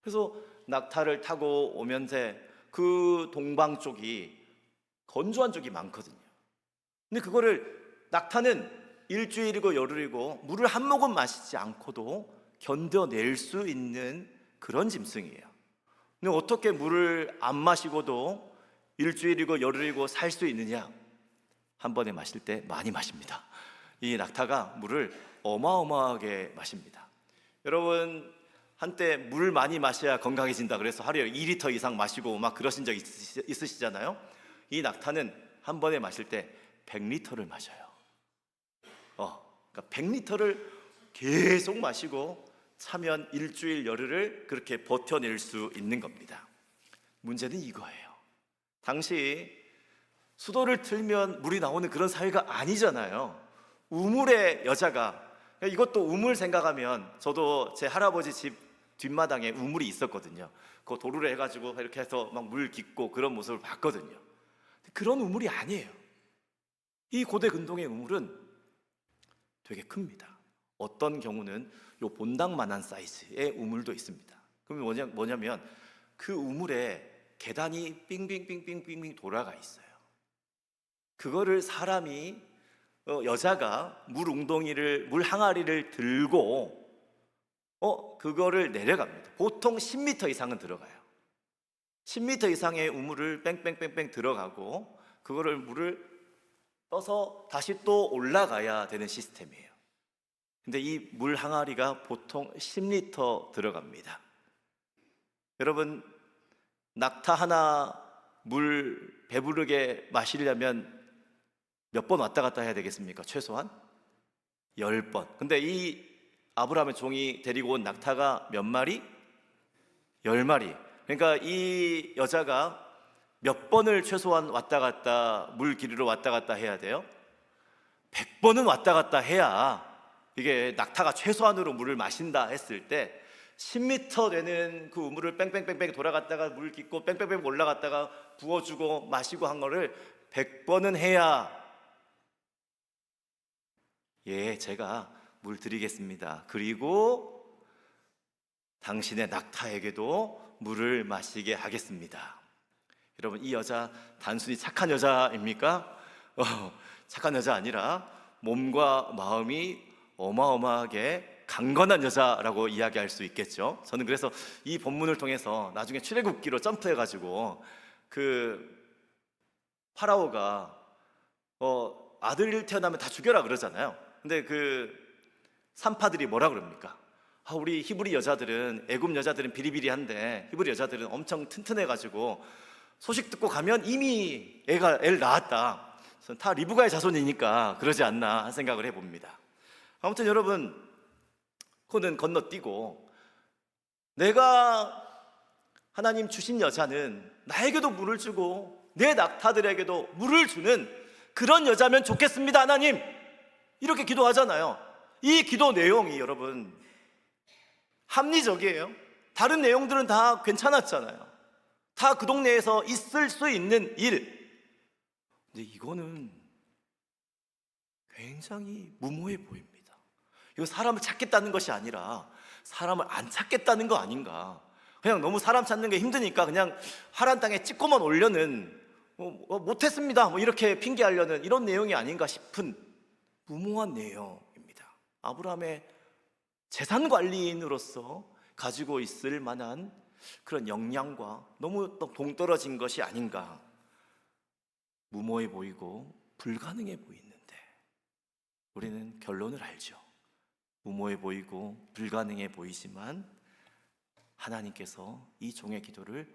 그래서 낙타를 타고 오면서 그 동방 쪽이 건조한 쪽이 많거든요. 근데 그거를 낙타는 일주일이고 열흘이고 물을 한 모금 마시지 않고도 견뎌낼 수 있는 그런 짐승이에요. 근데 어떻게 물을 안 마시고도 일주일이고 열흘이고 살 수 있느냐? 한 번에 마실 때 많이 마십니다. 이 낙타가 물을 어마어마하게 마십니다. 여러분, 한때 물 많이 마셔야 건강해진다 그래서 하루에 2리터 이상 마시고 막 그러신 적 있으시잖아요. 이 낙타는 한 번에 마실 때 100리터를 마셔요. 그러니까 100리터를 계속 마시고 차면 일주일 열흘을 그렇게 버텨낼 수 있는 겁니다. 문제는 이거예요. 당시 수도를 틀면 물이 나오는 그런 사회가 아니잖아요. 우물의 여자가, 이것도 우물 생각하면 저도 제 할아버지 집 뒷마당에 우물이 있었거든요. 그 도루를 해가지고 이렇게 해서 막 물 깃고 그런 모습을 봤거든요. 그런 우물이 아니에요. 이 고대 근동의 우물은 되게 큽니다. 어떤 경우는 요 본당만한 사이즈의 우물도 있습니다. 그럼 뭐냐면 그 우물에 계단이 빙빙빙빙빙 돌아가 있어요. 그거를 사람이 여자가 물 항아리를 들고 그거를 내려갑니다. 보통 10m 이상은 들어가요. 10m 이상의 우물을 뺑뺑뺑뺑 들어가고 그거를 물을 떠서 다시 또 올라가야 되는 시스템이에요. 근데 이 물 항아리가 보통 10리터 들어갑니다. 여러분, 낙타 하나 물 배부르게 마시려면 몇 번 왔다 갔다 해야 되겠습니까? 최소한 10번. 근데 이 아브라함의 종이 데리고 온 낙타가 몇 마리? 10마리. 그러니까 이 여자가 몇 번을 최소한 왔다 갔다 물 기르러 왔다 갔다 해야 돼요? 100번은 왔다 갔다 해야 이게 낙타가 최소한으로 물을 마신다 했을 때 10m 되는 그 우물을 뺑뺑뺑뺑 돌아갔다가 물 깃고 뺑뺑뺑 올라갔다가 부어주고 마시고 한 거를 100번은 해야 제가 물 드리겠습니다. 그리고 당신의 낙타에게도 물을 마시게 하겠습니다. 여러분, 이 여자 단순히 착한 여자입니까? 착한 여자 아니라 몸과 마음이 어마어마하게 강건한 여자라고 이야기할 수 있겠죠. 저는 그래서 이 본문을 통해서 나중에 출애굽기로 점프해가지고 그 파라오가 아들 태어나면 다 죽여라 그러잖아요. 근데 그 산파들이 뭐라 그럽니까? 우리 히브리 여자들은, 애굽 여자들은 비리비리한데 히브리 여자들은 엄청 튼튼해가지고 소식 듣고 가면 이미 애를 낳았다. 다 리브가의 자손이니까 그러지 않나 생각을 해봅니다. 아무튼 여러분, 그거는 건너뛰고 내가 하나님 주신 여자는 나에게도 물을 주고 내 낙타들에게도 물을 주는 그런 여자면 좋겠습니다, 하나님. 이렇게 기도하잖아요. 이 기도 내용이 여러분 합리적이에요. 다른 내용들은 다 괜찮았잖아요. 다 그 동네에서 있을 수 있는 일. 근데 이거는 굉장히 무모해 보입니다. 이거 사람을 찾겠다는 것이 아니라 사람을 안 찾겠다는 거 아닌가. 그냥 너무 사람 찾는 게 힘드니까 그냥 파란 땅에 찍고만 올려는 못했습니다 이렇게 핑계하려는 이런 내용이 아닌가 싶은 무모한 내용입니다. 아브라함의 재산 관리인으로서 가지고 있을 만한 그런 역량과 너무 동떨어진 것이 아닌가. 무모해 보이고 불가능해 보이는데 우리는 결론을 알죠. 무모해 보이고 불가능해 보이지만 하나님께서 이 종의 기도를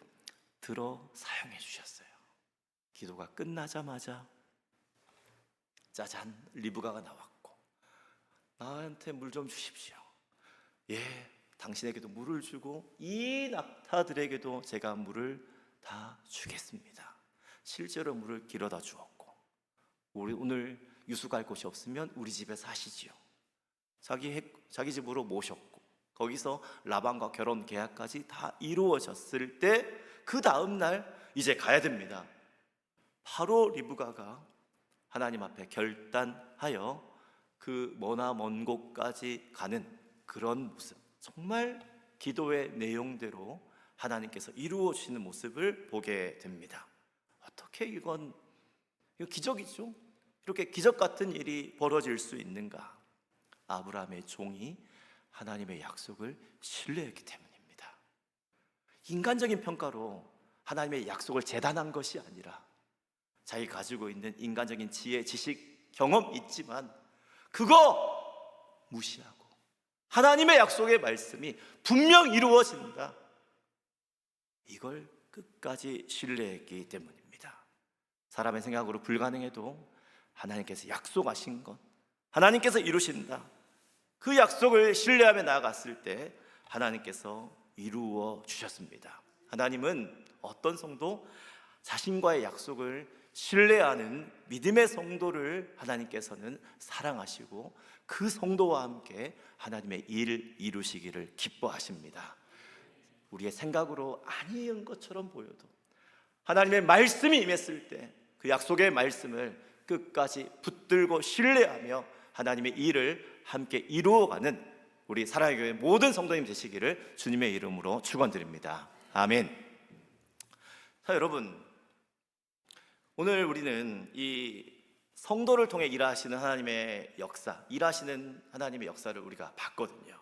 들어 사용해 주셨어요. 기도가 끝나자마자 짜잔, 리브가가 나왔고, 나한테 물 좀 주십시오. 예, 당신에게도 물을 주고 이 낙타들에게도 제가 물을 다 주겠습니다. 실제로 물을 길어다 주었고, 우리 오늘 유수 갈 곳이 없으면 우리 집에 사시지요. 자기 집으로 모셨고, 거기서 라반과 결혼 계약까지 다 이루어졌을 때 그 다음 날 이제 가야 됩니다. 바로 리브가가 하나님 앞에 결단하여 그 머나 먼 곳까지 가는 그런 모습, 정말 기도의 내용대로 하나님께서 이루어 주시는 모습을 보게 됩니다. 어떻게 이거 기적이죠? 이렇게 기적 같은 일이 벌어질 수 있는가? 아브라함의 종이 하나님의 약속을 신뢰했기 때문입니다. 인간적인 평가로 하나님의 약속을 재단한 것이 아니라 자기 가지고 있는 인간적인 지혜, 지식, 경험 있지만 그거 무시하고 하나님의 약속의 말씀이 분명 이루어진다, 이걸 끝까지 신뢰했기 때문입니다. 사람의 생각으로 불가능해도 하나님께서 약속하신 것, 하나님께서 이루신다, 그 약속을 신뢰하며 나아갔을 때 하나님께서 이루어 주셨습니다. 하나님은 어떤 성도, 자신과의 약속을 신뢰하는 믿음의 성도를 하나님께서는 사랑하시고 그 성도와 함께 하나님의 일 이루시기를 기뻐하십니다. 우리의 생각으로 아닌 것처럼 보여도 하나님의 말씀이 임했을 때 그 약속의 말씀을 끝까지 붙들고 신뢰하며 하나님의 일을 함께 이루어가는 우리 사랑의 교회 모든 성도님 되시기를 주님의 이름으로 축원드립니다. 아멘. 자, 여러분, 오늘 우리는 이 성도를 통해 일하시는 하나님의 역사, 일하시는 하나님의 역사를 우리가 봤거든요.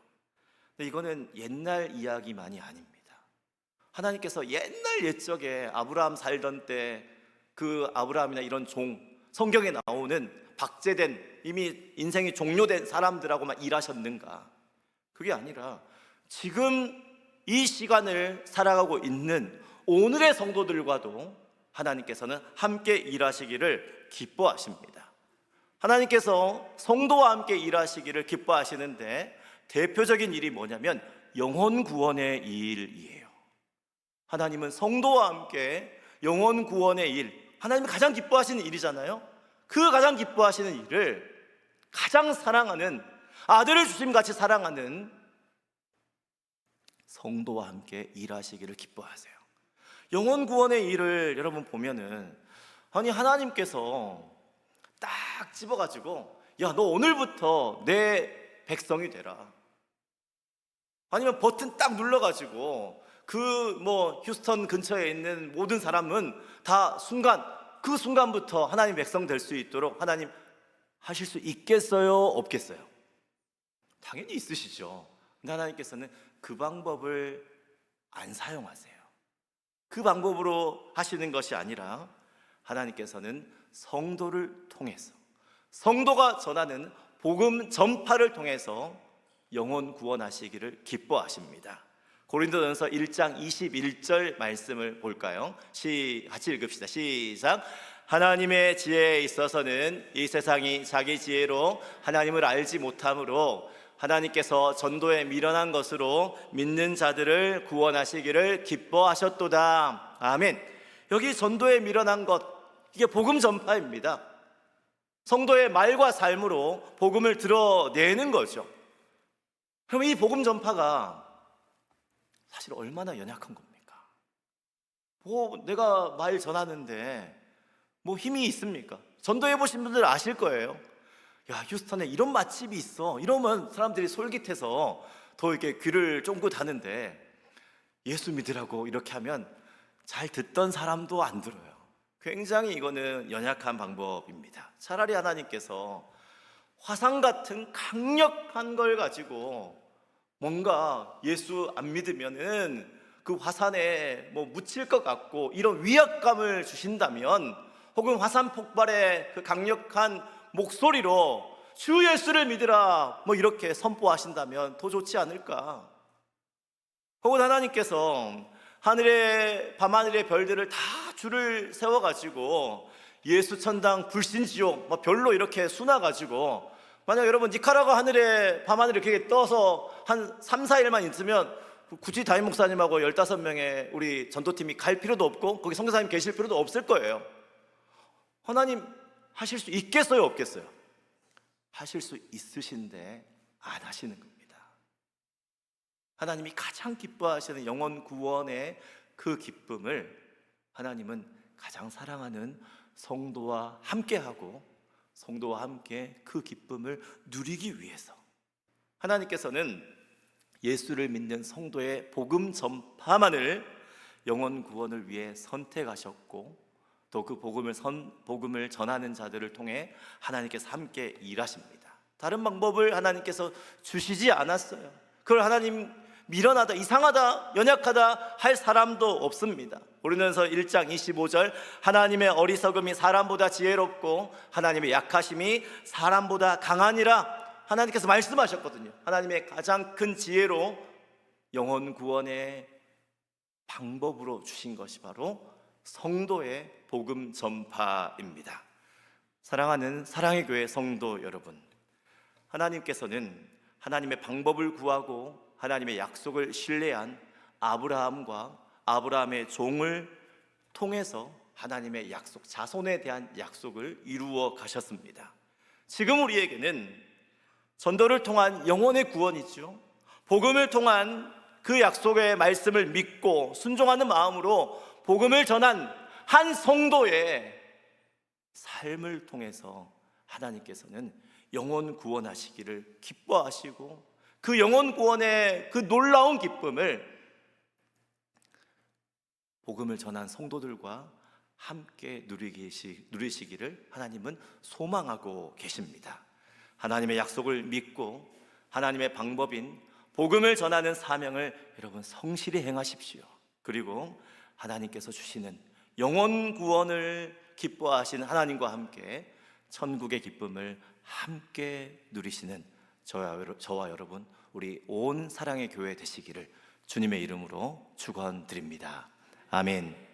근데 이거는 옛날 이야기만이 아닙니다. 하나님께서 옛날 옛적에 아브라함 살던 때 그 아브라함이나 이런 종, 성경에 나오는 박제된, 이미 인생이 종료된 사람들하고만 일하셨는가? 그게 아니라 지금 이 시간을 살아가고 있는 오늘의 성도들과도 하나님께서는 함께 일하시기를 기뻐하십니다. 하나님께서 성도와 함께 일하시기를 기뻐하시는데 대표적인 일이 뭐냐면 영혼 구원의 일이에요. 하나님은 성도와 함께 영혼 구원의 일, 하나님이 가장 기뻐하시는 일이잖아요. 그 가장 기뻐하시는 일을 가장 사랑하는, 아들을 주심같이 사랑하는 성도와 함께 일하시기를 기뻐하세요. 영혼 구원의 일을 여러분 보면은, 아니 하나님께서 딱 집어가지고 야, 너 오늘부터 내 백성이 되라, 아니면 버튼 딱 눌러가지고 휴스턴 근처에 있는 모든 사람은 다 그 순간부터 하나님 백성 될 수 있도록 하나님 하실 수 있겠어요? 없겠어요? 당연히 있으시죠. 근데 하나님께서는 그 방법을 안 사용하세요. 그 방법으로 하시는 것이 아니라 하나님께서는 성도를 통해서, 성도가 전하는 복음 전파를 통해서 영혼 구원하시기를 기뻐하십니다. 고린도전서 1장 21절 말씀을 볼까요? 같이 읽읍시다. 시작. 하나님의 지혜에 있어서는 이 세상이 자기 지혜로 하나님을 알지 못하므로 하나님께서 전도에 미련한 것으로 믿는 자들을 구원하시기를 기뻐하셨도다. 아멘. 여기 전도에 미련한 것, 이게 복음 전파입니다. 성도의 말과 삶으로 복음을 드러내는 거죠. 그럼 이 복음 전파가 사실 얼마나 연약한 겁니까? 뭐 내가 말 전하는데 뭐 힘이 있습니까? 전도해 보신 분들 아실 거예요. 야, 휴스턴에 이런 맛집이 있어. 이러면 사람들이 솔깃해서 더 이렇게 귀를 쫑긋 하는데, 예수 믿으라고 이렇게 하면 잘 듣던 사람도 안 들어요. 굉장히 이거는 연약한 방법입니다. 차라리 하나님께서 화상 같은 강력한 걸 가지고 뭔가 예수 안 믿으면은 그 화산에 뭐 묻힐 것 같고 이런 위압감을 주신다면, 혹은 화산 폭발의 그 강력한 목소리로 주 예수를 믿으라 뭐 이렇게 선포하신다면 더 좋지 않을까? 혹은 하나님께서 하늘의 밤하늘의 별들을 다 줄을 세워가지고 예수 천당 불신지옥 뭐 별로 이렇게 수놔가지고, 만약 여러분 니카라과 하늘에 밤하늘이 이렇게 떠서 한 3, 4일만 있으면 굳이 담임 목사님하고 15명의 우리 전도팀이 갈 필요도 없고 거기 선교사님 계실 필요도 없을 거예요. 하나님 하실 수 있겠어요, 없겠어요? 하실 수 있으신데 안 하시는 겁니다. 하나님이 가장 기뻐하시는 영혼 구원의 그 기쁨을 하나님은 가장 사랑하는 성도와 함께하고, 성도와 함께 그 기쁨을 누리기 위해서 하나님께서는 예수를 믿는 성도의 복음 전파만을 영혼 구원을 위해 선택하셨고, 또 그 복음을 전하는 자들을 통해 하나님께서 함께 일하십니다. 다른 방법을 하나님께서 주시지 않았어요. 그걸 하나님 미련하다, 이상하다, 연약하다 할 사람도 없습니다. 고린도전서 1장 25절, 하나님의 어리석음이 사람보다 지혜롭고 하나님의 약하심이 사람보다 강하니라 하나님께서 말씀하셨거든요. 하나님의 가장 큰 지혜로 영혼 구원의 방법으로 주신 것이 바로 성도의 복음 전파입니다. 사랑하는 사랑의 교회 성도 여러분, 하나님께서는 하나님의 방법을 구하고 하나님의 약속을 신뢰한 아브라함과 아브라함의 종을 통해서 하나님의 약속, 자손에 대한 약속을 이루어 가셨습니다. 지금 우리에게는 전도를 통한 영혼의 구원이죠. 복음을 통한 그 약속의 말씀을 믿고 순종하는 마음으로 복음을 전한 한 성도의 삶을 통해서 하나님께서는 영혼 구원하시기를 기뻐하시고, 그 영혼 구원의 그 놀라운 기쁨을 복음을 전한 성도들과 함께 누리시기를 하나님은 소망하고 계십니다. 하나님의 약속을 믿고 하나님의 방법인 복음을 전하는 사명을 여러분 성실히 행하십시오. 그리고 하나님께서 주시는 영혼 구원을 기뻐하시는 하나님과 함께 천국의 기쁨을 함께 누리시는 저와 여러분, 우리 온 사랑의 교회 되시기를 주님의 이름으로 축원드립니다. 아멘.